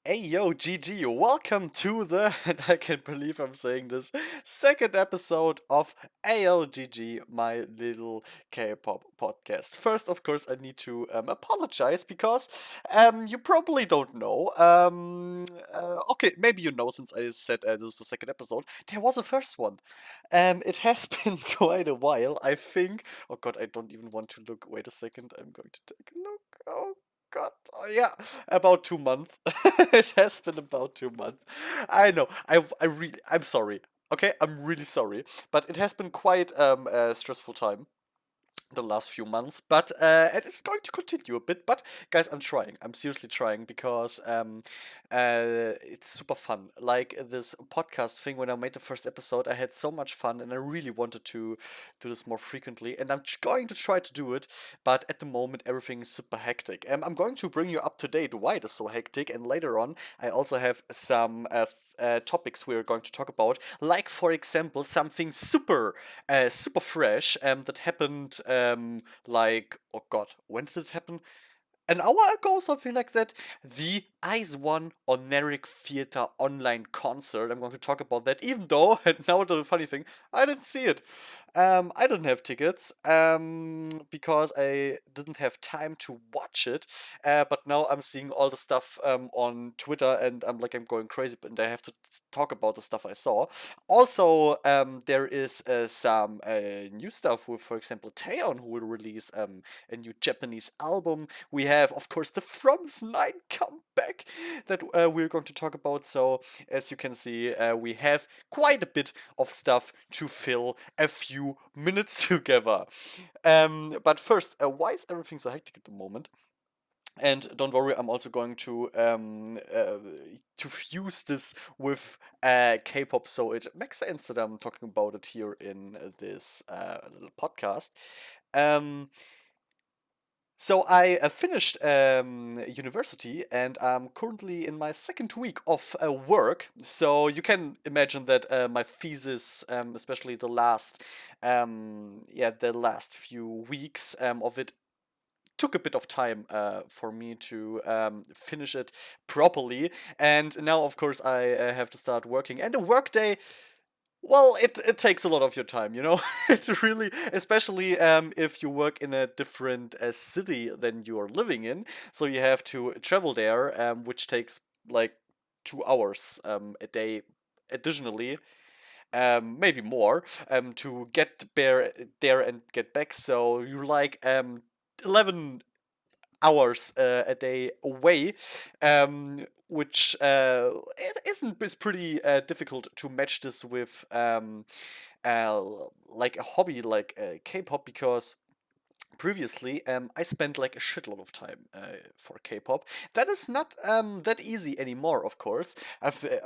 AyoGG, welcome to the, and I can't believe I'm saying this, second episode of AyoGG, my little K-pop podcast. First, of course, I need to apologize because you probably don't know. Okay, maybe you know since I said this is the second episode. There was a first one. It has been quite a while, I think. Oh god, I don't even want to look. Wait a second, I'm going to take a look. Oh God, yeah, about 2 months. It has been about 2 months. I know. I'm sorry. Okay, I'm really sorry, but it has been quite a stressful time the last few months, but it is going to continue a bit. But guys, I'm trying. I'm seriously trying because it's super fun. Like this podcast thing, when I made the first episode, I had so much fun, and I really wanted to do this more frequently. And I'm going to try to do it, but at the moment, everything is super hectic. I'm going to bring you up to date why it is so hectic, and later on, I also have some topics we're going to talk about, like for example, something super fresh that happened like, oh god, when did it happen? An hour ago, something like that. The Ice One Honoric Theater online concert. I'm going to talk about that, even though, and now the funny thing, I didn't see it. I didn't have tickets because I didn't have time to watch it. But now I'm seeing all the stuff on Twitter, and I'm going crazy. And I have to talk about the stuff I saw. Also, there is some new stuff with, for example, Taeyeon, who will release a new Japanese album. We have, of course, the From's Nine comeback that we're going to talk about. So, as you can see, we have quite a bit of stuff to fill a few minutes together. But first, why is everything so hectic at the moment? And don't worry, I'm also going to fuse this with K-pop, so it makes sense that I'm talking about it here in this little podcast. Um, so I finished university, and I'm currently in my second week of work. So you can imagine that my thesis, especially the last few weeks of it, took a bit of time for me to finish it properly. And now, of course, I have to start working. And a workday, well, it takes a lot of your time, you know? It really, especially if you work in a different city than you're living in. So you have to travel there, which takes like 2 hours a day additionally. Maybe more, to get there and get back. So you're like 11 hours a day away, which it isn't it's pretty difficult to match this with uh, like a hobby like K-pop, because previously I spent like a shitload of time for K-pop. That is not that easy anymore, of course.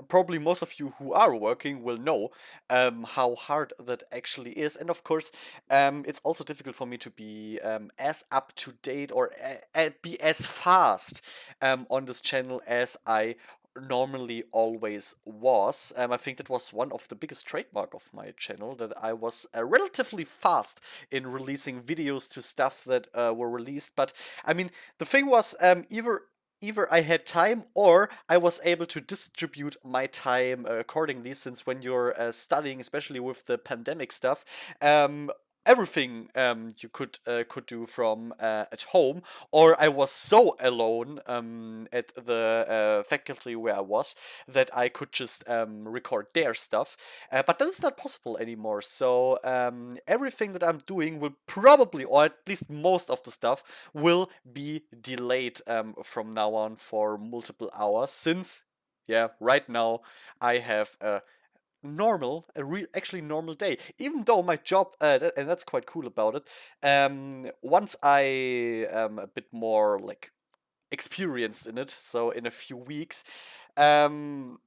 Probably most of you who are working will know how hard that actually is. And of course, it's also difficult for me to be as up to date or be as fast on this channel as I normally always was. I think that was one of the biggest trademark of my channel, that I was relatively fast in releasing videos to stuff that were released. But I mean, the thing was, either I had time, or I was able to distribute my time accordingly. Since when you're studying, especially with the pandemic stuff, everything you could do from at home, or I was so alone at the faculty where I was, that I could just record their stuff. But that is not possible anymore. So everything that I'm doing will probably, or at least most of the stuff, will be delayed from now on for multiple hours. Since, yeah, right now I have actually normal day. Even though my job, and that's quite cool about it. Once I am a bit more like experienced in it, so in a few weeks, um,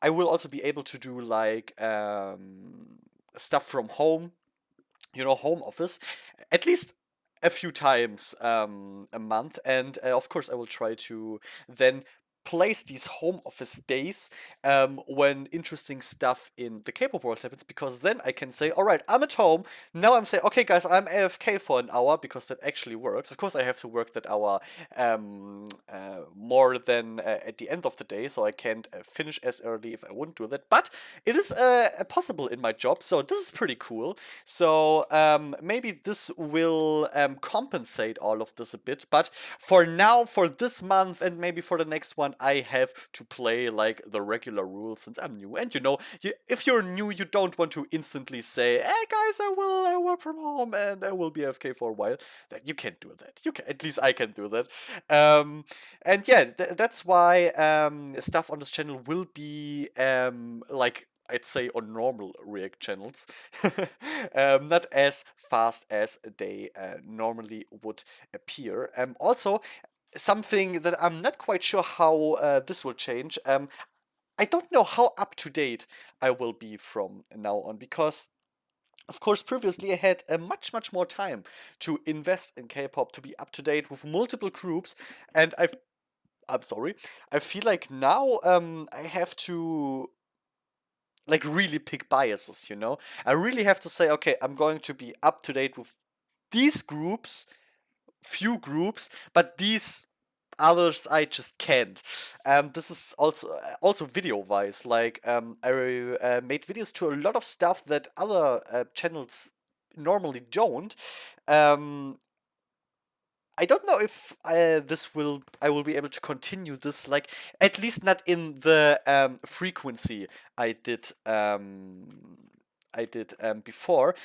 I will also be able to do like stuff from home, home office, at least a few times a month. And of course, I will try to then place these home office days when interesting stuff in the K-pop world happens, because then I can say, all right, I'm at home now. I'm saying, okay, guys, I'm AFK for an hour, because that actually works. Of course, I have to work that hour more than at the end of the day, so I can't finish as early if I wouldn't do that. But it is possible in my job, so this is pretty cool. So maybe this will compensate all of this a bit. But for now, for this month and maybe for the next one, I have to play like the regular rules since I'm new. And if you're new, you don't want to instantly say, "Hey guys, I will work from home and I will be AFK for a while." That you can't do that. You can, at least I can do that. And yeah, that's why stuff on this channel will be like, I'd say, on normal React channels, not as fast as they normally would appear. Also, something that I'm not quite sure how this will change. I don't know how up to date I will be from now on, because of course, previously I had much more time to invest in K-pop, to be up to date with multiple groups, and I'm sorry, I feel like now I have to like really pick biases, you know? I really have to say, okay, I'm going to be up to date with these groups, few groups, but these others I just can't. This is also video wise. Like I made videos to a lot of stuff that other channels normally don't. Um, I don't know if I will be able to continue this, like at least not in the frequency I did before,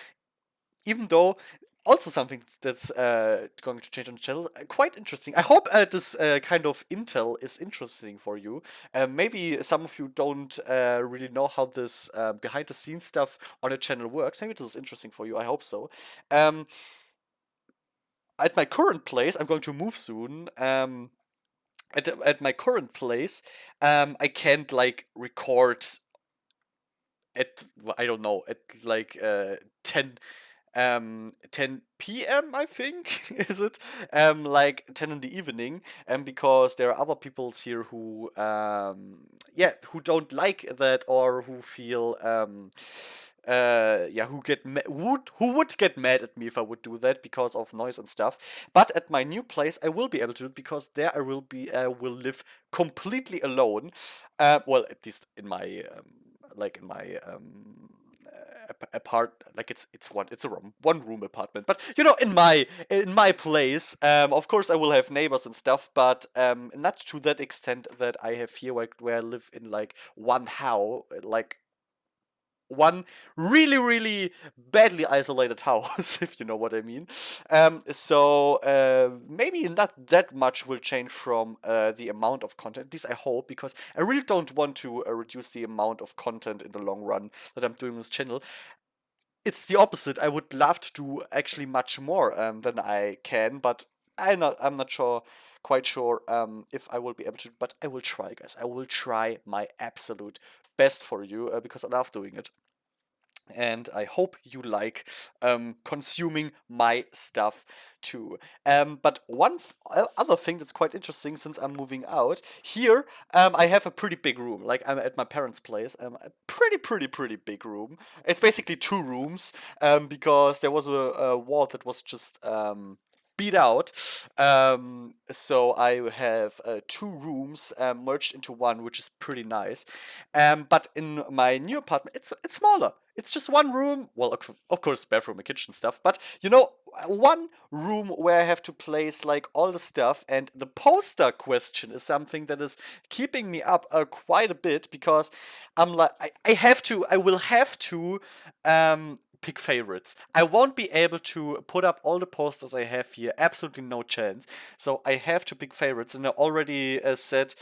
even though also something that's going to change on the channel, quite interesting. I hope this kind of intel is interesting for you. Maybe some of you don't really know how this behind the scenes stuff on a channel works. Maybe this is interesting for you. I hope so. Um, at my current place, I'm going to move soon. At my current place, I can't like record at, I don't know, at like 10 p.m. I think is it, like 10 in the evening, because there are other peoples here who yeah, who don't like that, or who feel yeah, who would get mad at me if I would do that because of noise and stuff. But at my new place, I will be able to do it, because there I will live completely alone. Well, at least in my like in my apart, like it's a room, one room apartment, but in my place, of course I will have neighbors and stuff, but not to that extent that I have here, where I live in like one house, like one really badly isolated house, if you know what I mean. So maybe not that much will change from the amount of content. At least I hope, because I really don't want to reduce the amount of content in the long run that I'm doing on this channel. It's the opposite. I would love to do actually much more than I can, but I'm not sure, quite sure if I will be able to. But I will try, guys. I will try my absolute best for you, because I love doing it, and I hope you like consuming my stuff too. But other thing that's quite interesting, since I'm moving out here, I have a pretty big room. Like, I'm at my parents' place. A pretty big room. It's basically two rooms, because there was a wall that was just beat out. So I have two rooms merged into one, which is pretty nice. But in my new apartment, it's smaller. It's just one room. Well, of course, bathroom and kitchen stuff. But one room where I have to place like all the stuff. And the poster question is something that is keeping me up quite a bit, because I'm like, I will have to pick favorites. I won't be able to put up all the posters I have here. Absolutely no chance. So I have to pick favorites. And I already said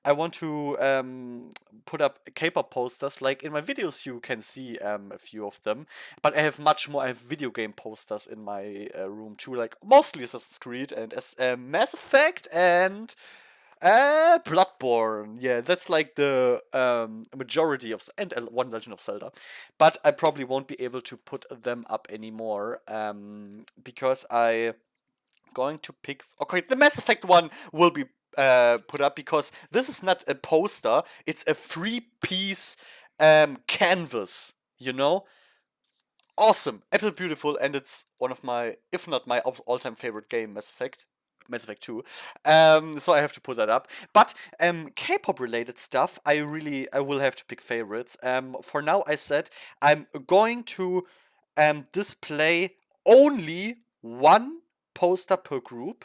I want to put up K-pop posters. Like in my videos, you can see a few of them. But I have much more. I have video game posters in my room too. Like mostly Assassin's Creed and Mass Effect and Bloodborne. Yeah, that's like the majority of, and one Legend of Zelda. But I probably won't be able to put them up anymore, because I going to pick. Okay, the Mass Effect one will be put up, because this is not a poster, it's a 3-piece canvas, you know? Awesome, absolutely beautiful, and it's one of my, if not my all-time favorite game, Mass Effect. Mass Effect 2. So I have to put that up. But K-pop related stuff, I will have to pick favorites. For now, I said I'm going to display only one poster per group.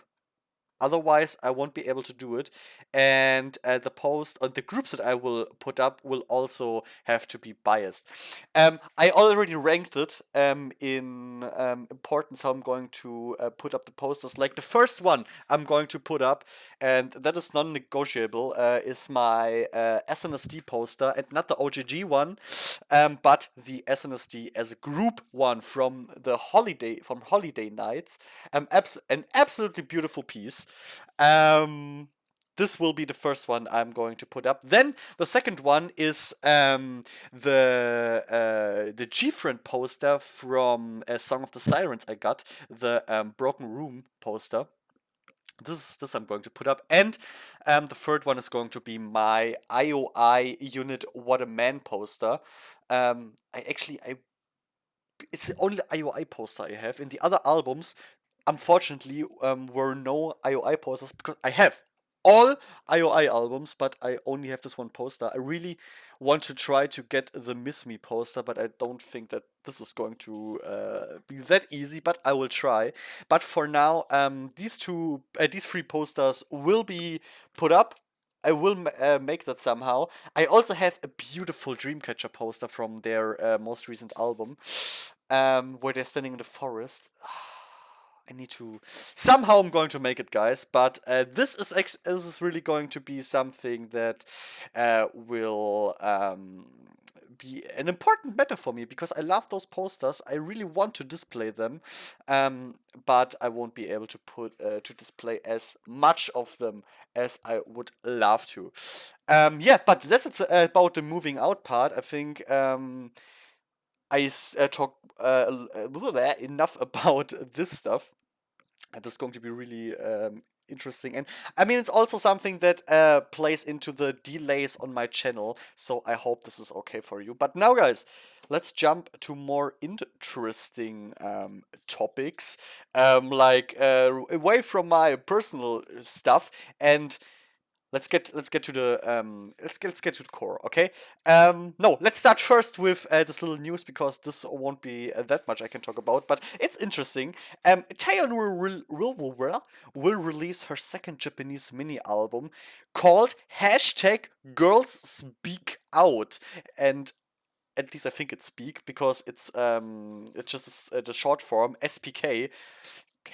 Otherwise, I won't be able to do it. And the post and the groups that I will put up will also have to be biased. I already ranked it in importance. How I'm going to put up the posters. Like the first one I'm going to put up, and that is non-negotiable, is my SNSD poster, and not the OGG one, but the SNSD as a group one from the holiday nights. An absolutely beautiful piece. This will be the first one I'm going to put up. Then the second one is the G-Friend poster from Song of the Sirens. I got the Broken Room poster. This I'm going to put up, and the third one is going to be my IOI unit What a Man poster. I it's the only IOI poster I have. In the other albums, unfortunately, were no IOI posters, because I have all IOI albums, but I only have this one poster. I really want to try to get the Miss Me poster, but I don't think that this is going to be that easy, but I will try. But for now, these three posters will be put up. I will make that somehow. I also have a beautiful Dreamcatcher poster from their most recent album, where they're standing in the forest. I need to somehow. I'm going to make it, guys. But this is really going to be something that will be an important matter for me, because I love those posters. I really want to display them, but I won't be able to to display as much of them as I would love to. Yeah, but that's about the moving out part. I think talk enough about this stuff. And it's going to be really interesting. And I mean, it's also something that plays into the delays on my channel. So I hope this is okay for you. But now, guys, let's jump to more interesting topics, like away from my personal stuff, and let's get to the let's get to the core, okay? No, let's start first with this little news, because this won't be that much I can talk about, but it's interesting. Taeyeon will release her second Japanese mini album called hashtag Girls Speak Out, and at least I think it's speak, because it's just the short form SPK.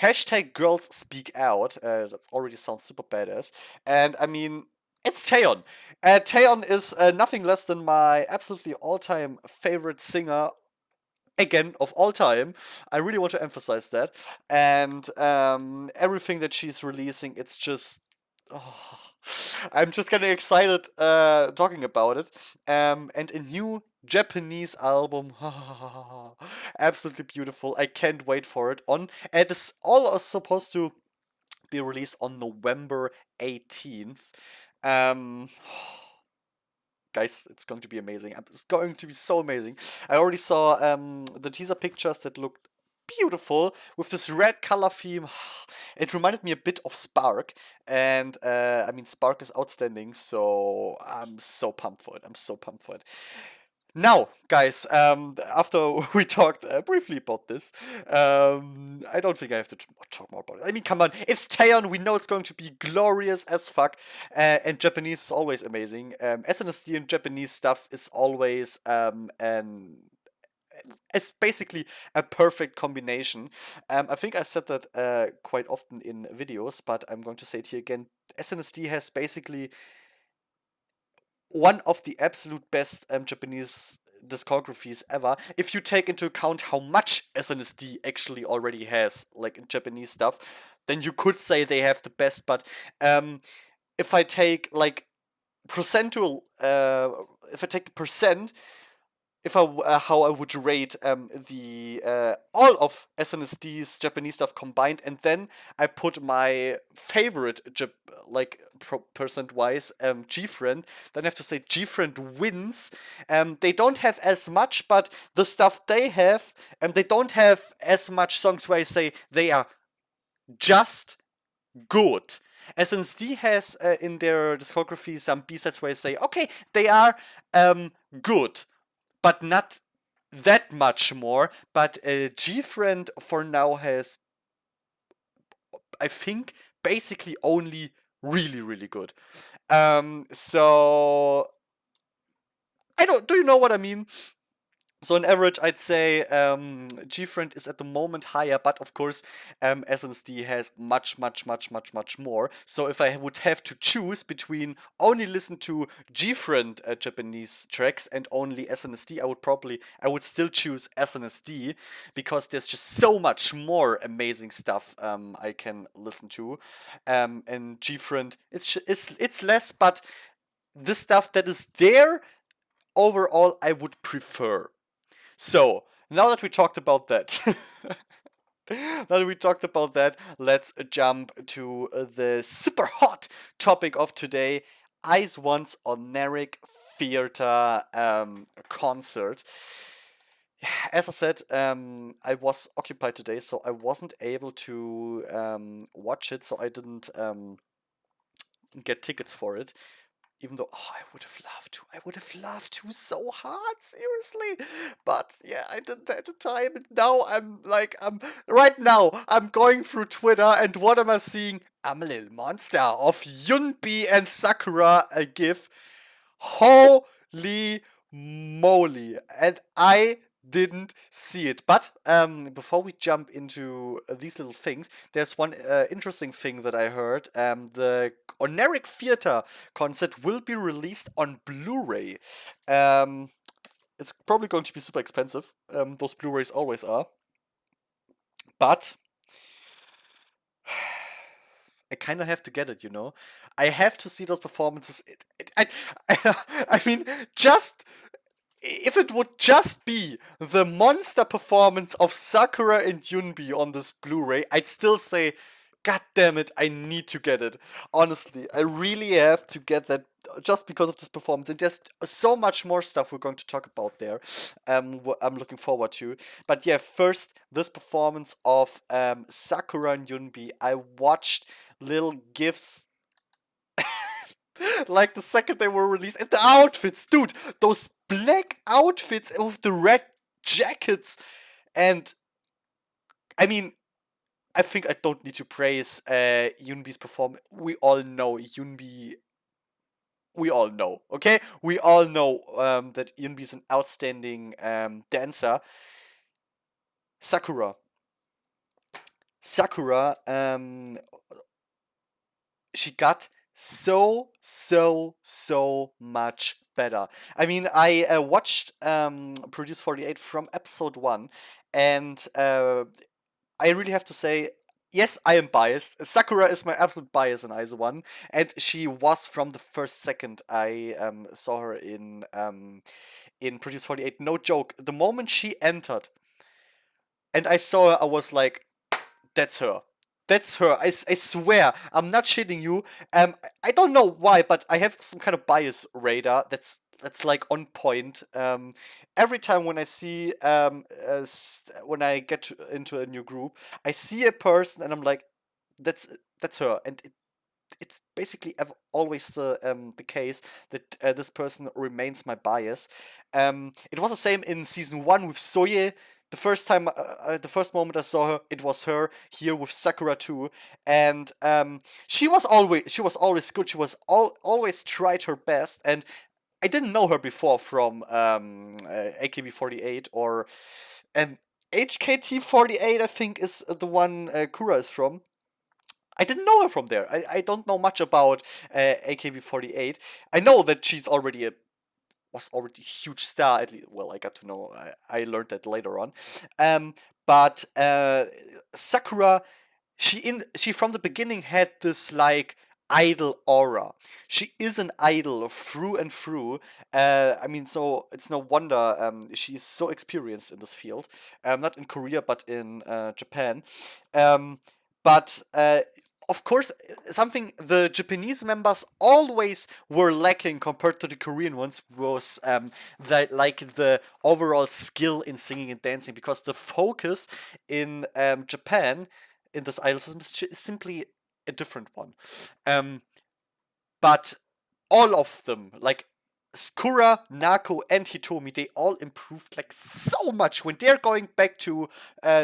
Hashtag Girls Speak Out. That already sounds super badass. And I mean, it's Taeyeon. Taeyeon is nothing less than my absolutely all-time favorite singer, again, of all time. I really want to emphasize that. And everything that she's releasing, it's just. Oh, I'm just getting excited talking about it. And a new Japanese album, absolutely beautiful. I can't wait for it. And it's all supposed to be released on November 18th. Um, Guys, it's going to be amazing. It's going to be so amazing. I already saw the teaser pictures that looked beautiful with this red color theme. It reminded me a bit of Spark, and I mean, Spark is outstanding, so I'm so pumped for it. I'm so pumped for it. Now, guys, after we talked briefly about this, I don't think I have to talk more about it. I mean, come on, it's Taeyeon. We know it's going to be glorious as fuck, and Japanese is always amazing. SNSD and Japanese stuff is always it's basically a perfect combination. I think I said that quite often in videos, but I'm going to say it here again. SNSD has basically one of the absolute best Japanese discographies ever. If you take into account how much SNSD actually already has, like in Japanese stuff, then you could say they have the best. But if I take like percentual, if I take the percent, how I would rate the all of SNSD Japanese stuff combined, and then I put my favorite percent wise G Friend. Then I have to say G Friend wins. They don't have as much, but the stuff they have, they don't have as much songs where I say they are just good. SNSD has in their discography some B-sides where I say, okay, they are good, but not that much more. But G Friend for now has, I think, basically only really, really good. So I don't. Do you know what I mean? So on average, I'd say G-Friend is at the moment higher, but of course, SNSD has much, much, much, much, much more. So if I would have to choose between only listen to G-Friend Japanese tracks and only SNSD, I would still choose SNSD because there's just so much more amazing stuff I can listen to. And G-Friend, it's less, but the stuff that is there overall, I would prefer. So, now that we talked about that, let's jump to the super hot topic of today, Ice One's Oneric Theater concert. As I said, I was occupied today, so I wasn't able to watch it, so I didn't get tickets for it, even though, oh, I would have loved to. I would have loved to so hard, seriously. But yeah, I didn't have the time. And now right now, I'm going through Twitter, and what am I seeing? I'm a little monster of Yunbi and Sakura a gif. Holy moly. And I didn't see it. But before we jump into these little things, there's one interesting thing that I heard. The Oneric Theater concert will be released on Blu-ray. It's probably going to be super expensive. Those Blu-rays always are. But I kind of have to get it, you know. I have to see those performances. I mean, just if it would just be the monster performance of Sakura and Yunbi on this Blu-ray, I'd still say, God damn it, I need to get it. Honestly, I really have to get that just because of this performance. And there's so much more stuff we're going to talk about there. I'm looking forward to. But yeah, first, this performance of Sakura and Yunbi, I watched little gifs like the second they were released. And the outfits, dude, those black outfits with the red jackets. And I mean, I think I don't need to praise Yunbi's performance. We all know Yunbi. We all know, okay? We all know that Yunbi is an outstanding dancer. Sakura. Sakura, she got so much better. I mean, I watched Produce 48 from episode 1, and I really have to say, yes, I am biased. Sakura is my absolute bias in ISO 1, and she was from the first second I saw her in Produce 48. No joke. The moment she entered and I saw her, I was like, that's her. That's her. I swear. I'm not shitting you. I don't know why, but I have some kind of bias radar that's like on point. Every time when I see when I get into a new group, I see a person and I'm like, that's her, and it's basically always the case that this person remains my bias. It was the same in season 1 with Soye. The first moment I saw her, it was her. Here with Sakura too, and she was always good. She was always tried her best, and I didn't know her before from AKB48 or HKT48. I think is the one Kura is from. I didn't know her from there. I don't know much about AKB48. I know that she's already was already a huge star. At least, well, I got to know. I learned that later on. But Sakura, she from the beginning had this like idol aura. She is an idol through and through. I mean, so it's no wonder she's so experienced in this field. Not in Korea, but in Japan. Um, but of course, something the Japanese members always were lacking compared to the Korean ones was the overall skill in singing and dancing, because the focus in Japan in this idol system is simply a different one. Um, but all of them, like Skura, Nako, and Hitomi, they all improved like so much when they're going back to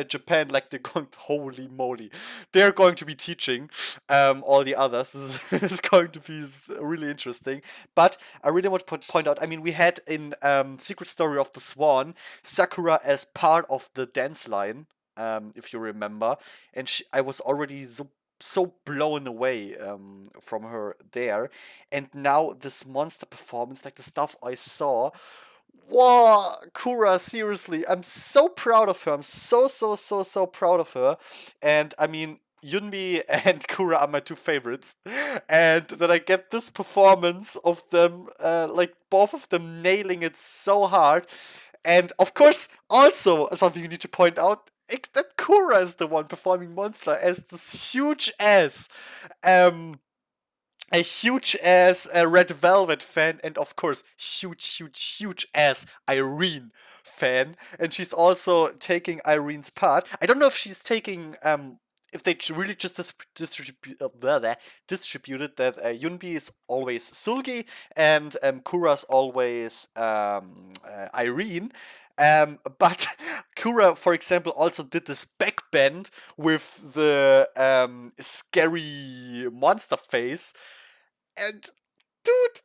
Japan. Like they're going, holy moly, they're going to be teaching all the others. This is going to be really interesting. But I really want to point out. I mean, we had in Secret Story of the Swan Sakura as part of the dance line. If you remember, and I was already so blown away from her there, and now this monster performance, like the stuff I saw. Wow, Kura, seriously, I'm so proud of her. I'm so proud of her. And I mean, Yunbi and Kura are my two favorites. And that I get this performance of them, like both of them nailing it so hard. And of course, also something you need to point out, that Kura is the one performing Monster as this huge ass. Um, a huge ass Red Velvet fan, and of course, huge ass Irene fan. And she's also taking Irene's part. I don't know if she's taking if they really just distributed that Yunbi is always Sulgi and Kura's always Irene. But Kura, for example, also did this backbend with the scary monster face. And dude,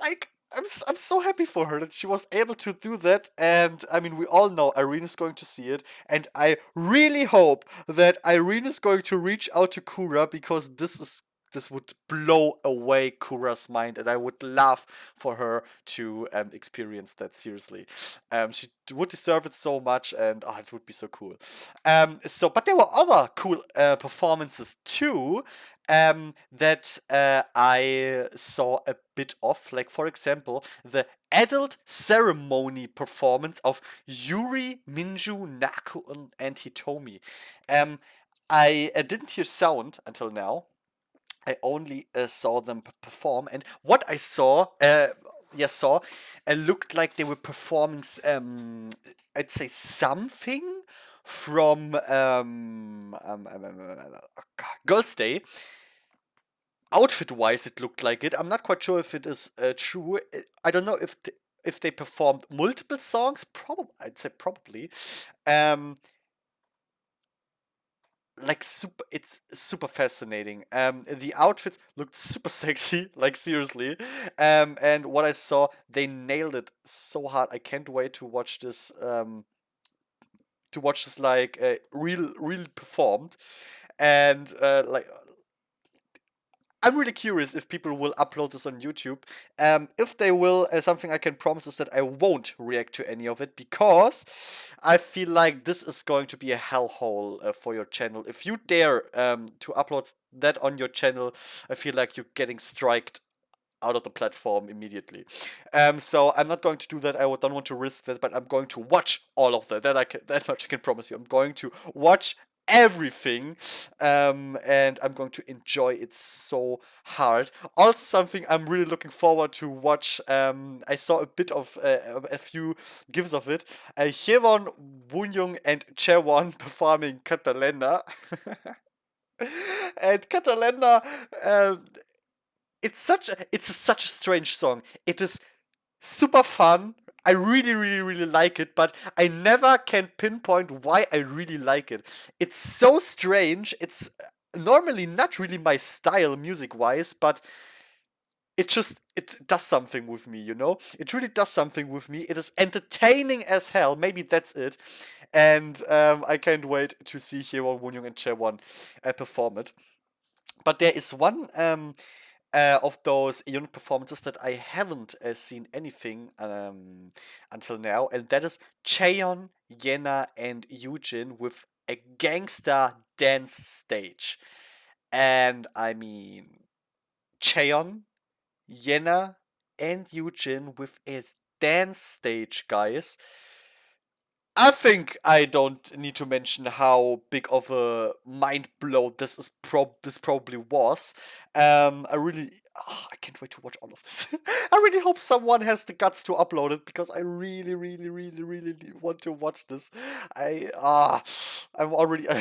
like I'm so happy for her that she was able to do that. And I mean, we all know Irene is going to see it, and I really hope that Irene is going to reach out to Kura, because this would blow away Kura's mind, and I would love for her to experience that. Seriously, she would deserve it so much, and oh, it would be so cool. But there were other cool performances too. That I saw a bit of, like for example, the adult ceremony performance of Yuri, Minju, Naku, and Hitomi. Um, I didn't hear sound until now. I only saw them perform, and what I saw, looked like they were performing, I'd say something from Girls' Day. Outfit-wise, it looked like it. I'm not quite sure if it is true. I don't know if they performed multiple songs. Probably, I'd say probably. Um, it's super fascinating. The outfits looked super sexy, like seriously. And what I saw, they nailed it so hard. I can't wait to watch this. Like real performed, and I'm really curious if people will upload this on YouTube. If they will, something I can promise is that I won't react to any of it, because I feel like this is going to be a hellhole for your channel. If you dare to upload that on your channel, I feel like you're getting striked out of the platform immediately. So I'm not going to do that. Don't want to risk that, but I'm going to watch all of that. That much I can promise you. I'm going to watch everything, and I'm going to enjoy it so hard. Also, something I'm really looking forward to watch. I saw a bit of a few gifs of it. Hyewon, Woonyoung, and Chaewon performing Catalina. And Catalina, it's such a strange song. It is super fun. I really like it, but I never can pinpoint why I really like it. It's so strange. It's normally not really my style music wise, but it does something with me, you know? It really does something with me. It is entertaining as hell. Maybe that's it. And I can't wait to see Hyewon, Woonyoung, and Chaewon perform it. But there is one of those unit performances that I haven't seen anything until now, and that is Cheon, Yena, and Eugene with a gangster dance stage. And I mean, Cheon, Yena, and Eugene with a dance stage, guys. I think I don't need to mention how big of a mind blow this probably was. I can't wait to watch all of this. I really hope someone has the guts to upload it because I really, really, really, really want to watch this. I'm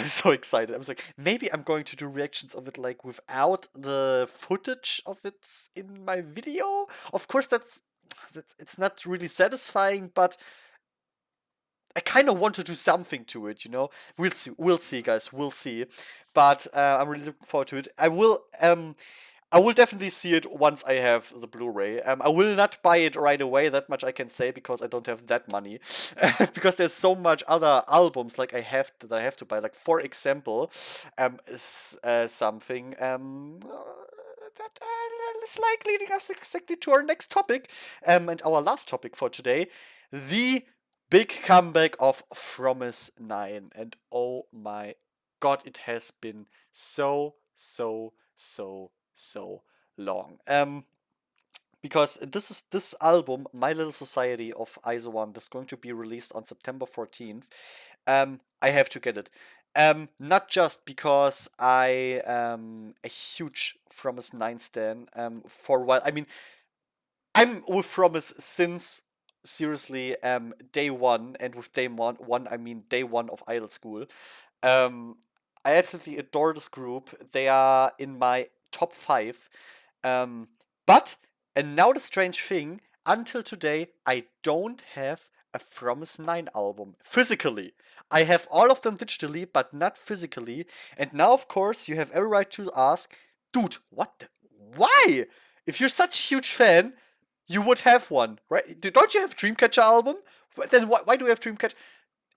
so excited. I was like, maybe I'm going to do reactions of it like without the footage of it in my video. Of course, that's it's not really satisfying, but I kind of want to do something to it, you know. We'll see, guys. We'll see. But I'm really looking forward to it. I will definitely see it once I have the Blu-ray. I will not buy it right away. That much I can say because I don't have that money. Because there's so much other albums like I have to buy. Like for example, something that is like leading us exactly to our next topic, and our last topic for today, the big comeback of Promise 9. And oh my god, it has been so long. Because this album, My Little Society of ISO1, that's going to be released on September 14th. I have to get it. Not just because I am a huge Promise 9 stan. For a while, I mean, I'm with Promise since seriously day one, and with day one I mean day one of idol school. Um, I absolutely adore this group. They are in my top five. Um, but and now the strange thing, until today, I don't have a Promise 9 album physically. I have all of them digitally, but not physically. And now, of course, you have every right to ask, dude, what the? Why? If you're such a huge fan, you would have one, right? Don't you have Dreamcatcher album? Then why do we have Dreamcatcher?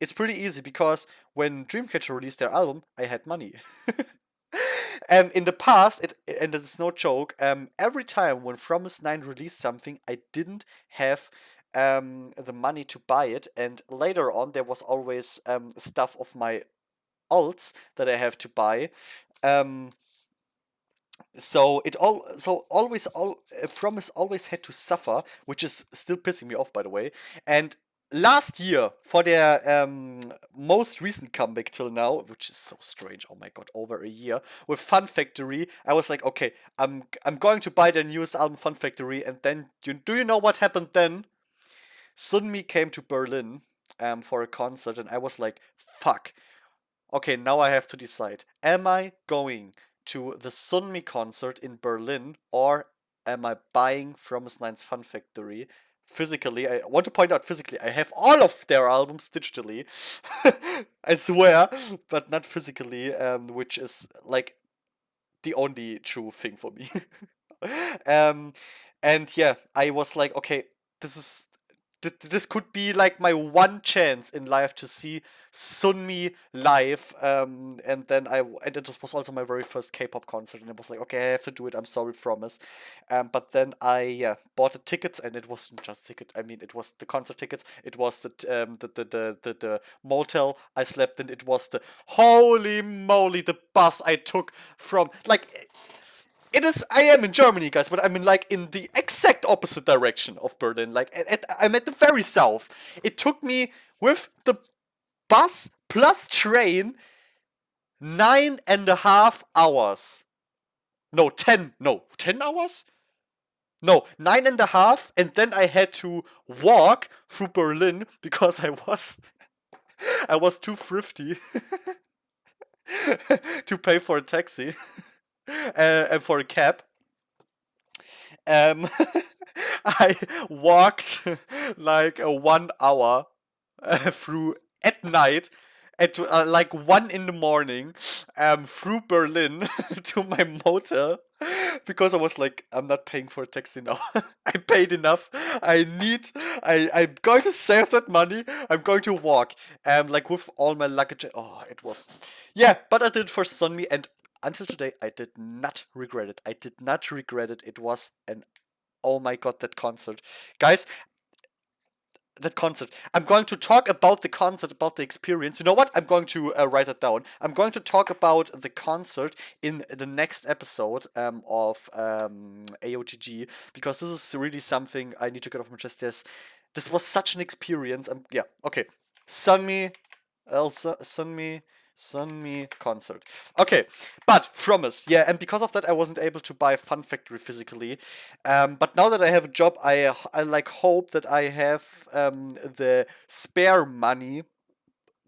It's pretty easy because when Dreamcatcher released their album, I had money. In the past, and it's no joke. Every time when Promise 9 released something, I didn't have the money to buy it, and later on there was always stuff of my alts that I have to buy. Um, so always all Promise always had to suffer, which is still pissing me off, by the way. And last year, for their most recent comeback till now, which is so strange, oh my god, over a year, with Fun Factory, I was like, okay, I'm going to buy their newest album, Fun Factory. And then do you know what happened then? Sunmi came to Berlin for a concert, and I was like, fuck, okay, now I have to decide. Am I going to the Sunmi concert in Berlin, or am I buying from Miss Nine's Fun Factory physically? I want to point out physically, I have all of their albums digitally. I swear, but not physically, which is like the only true thing for me. um, and yeah, I was like, okay, this is this could be like my one chance in life to see Sunmi live. And then and it was also my very first K-pop concert, and it was like, okay, I have to do it. I'm sorry, promise. But then I bought the tickets, and it wasn't just ticket. I mean, it was the concert tickets. It was the motel I slept in. It was the holy moly the bus I took from like it is. I am in Germany, guys, but I'm in like in the exact opposite direction of Berlin. Like I'm at the very south. It took me with the bus plus train 9.5 hours. No, 10. No, 10 hours. No, 9.5, and then I had to walk through Berlin because I was too thrifty to pay for a taxi and for a cab. Um, I walked like 1 hour through at night at like 1 in the morning through Berlin to my motel because I was like, I'm not paying for a taxi now. I paid enough. I'm going to save that money. I'm going to walk. Like with all my luggage. Oh, it was, yeah. But I did it for Sunmi, and until today, I did not regret it. I did not regret it. It was an, oh my god, that concert, guys. that concert. I'm going to talk about the concert, about the experience. You know what? I'm going to write it down. I'm going to talk about the concert in the next episode of AyoGG, because this is really something I need to get off my chest. This was such an experience. Yeah, okay. Sunmi, Elsa, Sunmi concert. Okay, but Promise, yeah, and because of that, I wasn't able to buy Fun Factory physically. But now that I have a job, I like hope that I have the spare money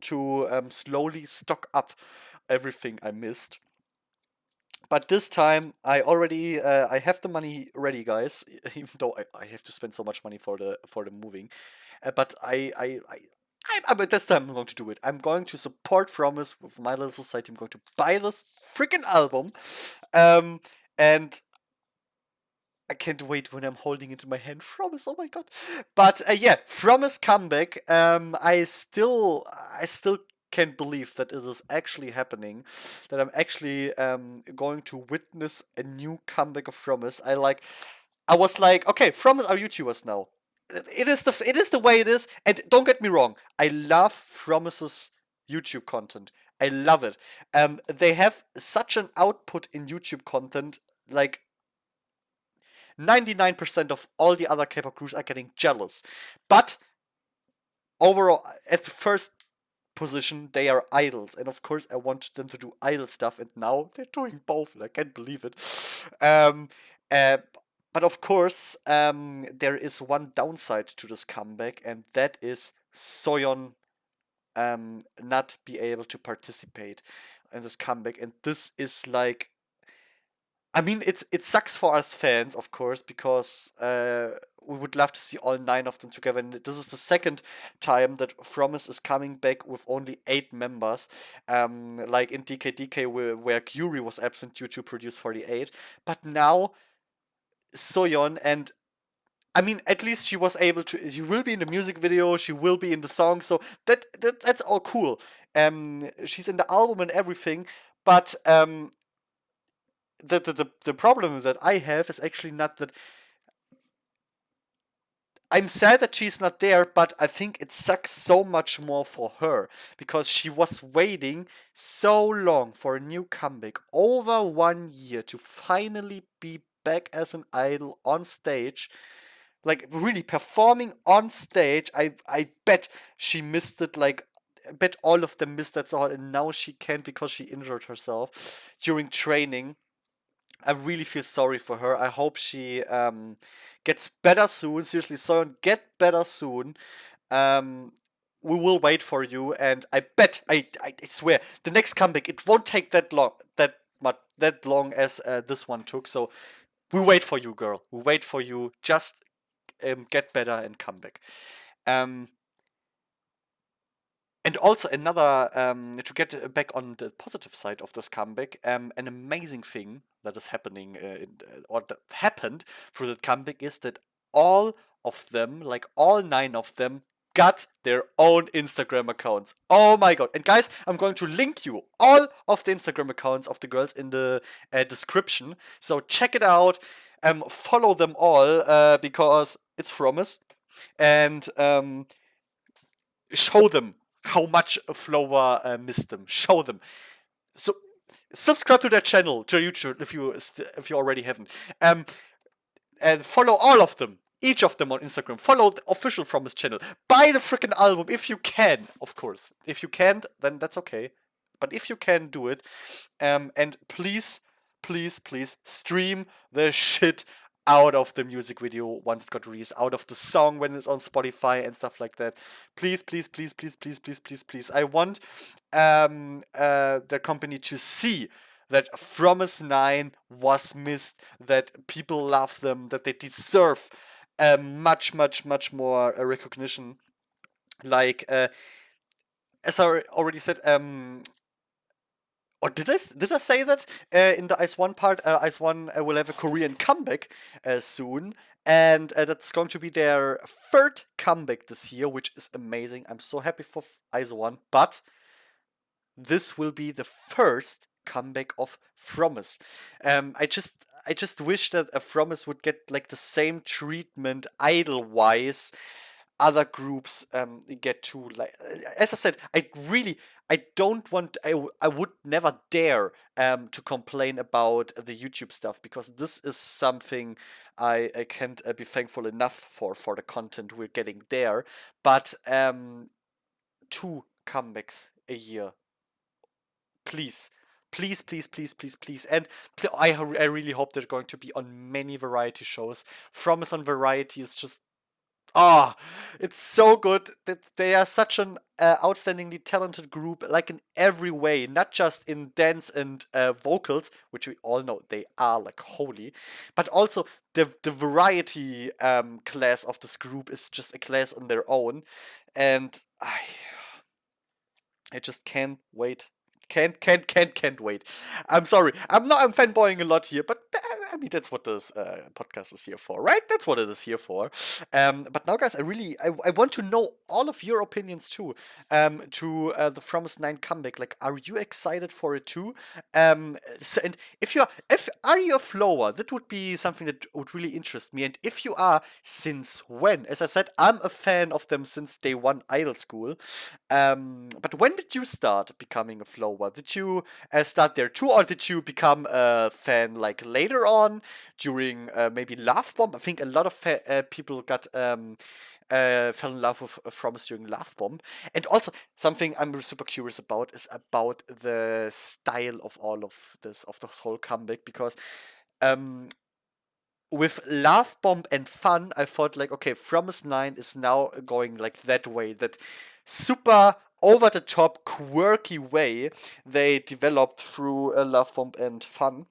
to slowly stock up everything I missed. But this time, I have the money ready, guys. Even though I have to spend so much money for the moving, but but this time I'm going to do it. I'm going to support Promise with My Little Society. I'm going to buy this freaking album, um, and I can't wait when I'm holding it in my hand. Promise, oh my god! But yeah, Promise comeback. I still can't believe that it is actually happening. That I'm actually going to witness a new comeback of Promise. I was like, okay, Promise are YouTubers now. It is the way it is. And don't get me wrong, I love Promise's YouTube content. I love it. They have such an output in YouTube content. Like 99% of all the other K-pop crews are getting jealous. But overall, at the first position, they are idols. And of course, I want them to do idol stuff. And now they're doing both. And I can't believe it. Um, uh, but of course, there is one downside to this comeback. And that is Soyeon not be able to participate in this comeback. And this is like, I mean, it sucks for us fans, of course, because we would love to see all nine of them together. And this is the second time that Promise is coming back with only 8 members, like in DKDK, where Gyuri was absent due to Produce 48. But now Soyeon, and I mean, at least she was able to. She will be in the music video. She will be in the song. So that's all cool. She's in the album and everything. But the problem that I have is actually not that. I'm sad that she's not there, but I think it sucks so much more for her because she was waiting so long for a new comeback, over 1 year, to finally be back as an idol on stage, like really performing on stage. I bet she missed it. Like, I bet all of them missed that so hard, and now she can't because she injured herself during training. I really feel sorry for her. I hope she gets better soon. Seriously, Soyeon, get better soon. Um, we will wait for you, and I bet I swear the next comeback it won't take that long as this one took. So we wait for you, girl. We wait for you. Just get better and come back. Um, and also another to get back on the positive side of this comeback, an amazing thing that is happening or that happened through the comeback is that all of them, like all 9 of them, got their own Instagram accounts. Oh my god! And guys, I'm going to link you all of the Instagram accounts of the girls in the description. So check it out. Follow them all because it's Promise, and show them how much Flower missed them. Show them. So subscribe to their channel, to YouTube, if you already haven't. And follow all of them, each of them on Instagram. Follow the official Promise channel. Buy the freaking album if you can, of course. If you can't, then that's okay. But if you can, do it. And please, please, please stream the shit out of the music video once it got released, out of the song when it's on Spotify and stuff like that. Please, please, please, please, please, please, please, please. I want the company to see that Promise 9 was missed, that people love them, that they deserve much, much, much more recognition. Like, as I already said, or did I say that in the Ice One part? Ice One will have a Korean comeback soon, and that's going to be their third comeback this year, which is amazing. I'm so happy for Ice One, but this will be the first comeback of Promise. I just wish that a Promise would get like the same treatment idol wise other groups get to, like, as I said, I don't want, I would never dare to complain about the YouTube stuff, because this is something I can't be thankful enough for the content we're getting there. But two comebacks a year, please. Please, please, please, please, please. And I really hope they're going to be on many variety shows. Promise on Variety is just, ah, it's so good that they are such an outstandingly talented group, like in every way, not just in dance and vocals, which we all know they are like holy, but also the variety class of this group is just a class on their own, and I just can't wait. Can't wait. I'm sorry. I'm fanboying a lot here, but I mean that's what this podcast is here for, right? That's what it is here for. But now, guys, I want to know all of your opinions too. To the Promised Nine comeback. Like, are you excited for it too? And if are you a flower? That would be something that would really interest me. And if you are, since when? As I said, I'm a fan of them since day one idol school. But when did you start becoming a flower? Did you start there too, or did you become a fan like later on during maybe Love Bomb? I think a lot of people got fell in love with Froms during Love Bomb. And also something I'm super curious about is about the style of all of this whole comeback, because um with Love Bomb and Fun, I thought like, okay, Promise Nine is now going like that way, that super over the top, quirky way they developed through Love Bomb and Fun.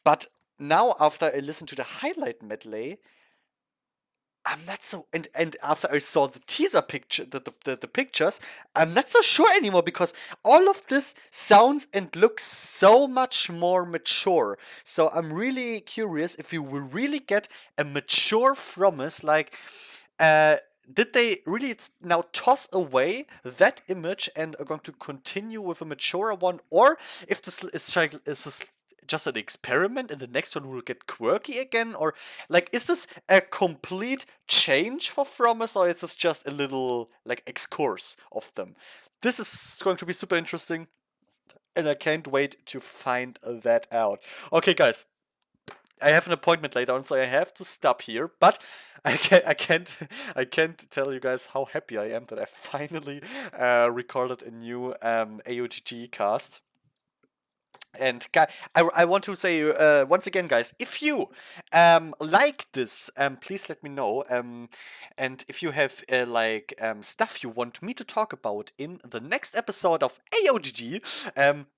But now, after I listened to the highlight medley, I'm not so, and after I saw the teaser picture, the pictures, I'm not so sure anymore, because all of this sounds and looks so much more mature. So I'm really curious if you will really get a mature Promise. Like, did they really now toss away that image and are going to continue with a mature one, or if this is just an experiment and the next one will get quirky again, or like, is this a complete change for Promise, or is this just a little like excurse of them? This is going to be super interesting, and I can't wait to find that out. Okay, guys, I have an appointment later on, so I have to stop here. But I can't tell you guys how happy I am that I finally recorded a new AyoGG cast. And I want to say once again, guys, if you like this, please let me know. And if you have like stuff you want me to talk about in the next episode of AyoGG,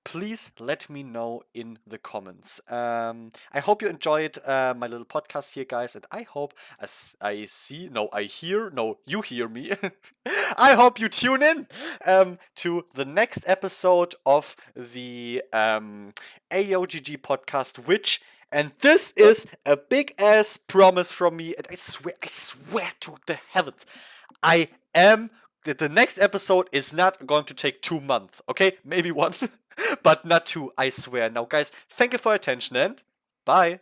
please let me know in the comments. I hope you enjoyed my little podcast here, guys, and I hope, as I hear, no, you hear me. I hope you tune in to the next episode of the AyoGG podcast, which, and this is a big ass promise from me, and I swear to the heavens, I am that the next episode is not going to take 2 months, okay? Maybe one, but not two, I swear. Now, guys, thank you for your attention, and bye.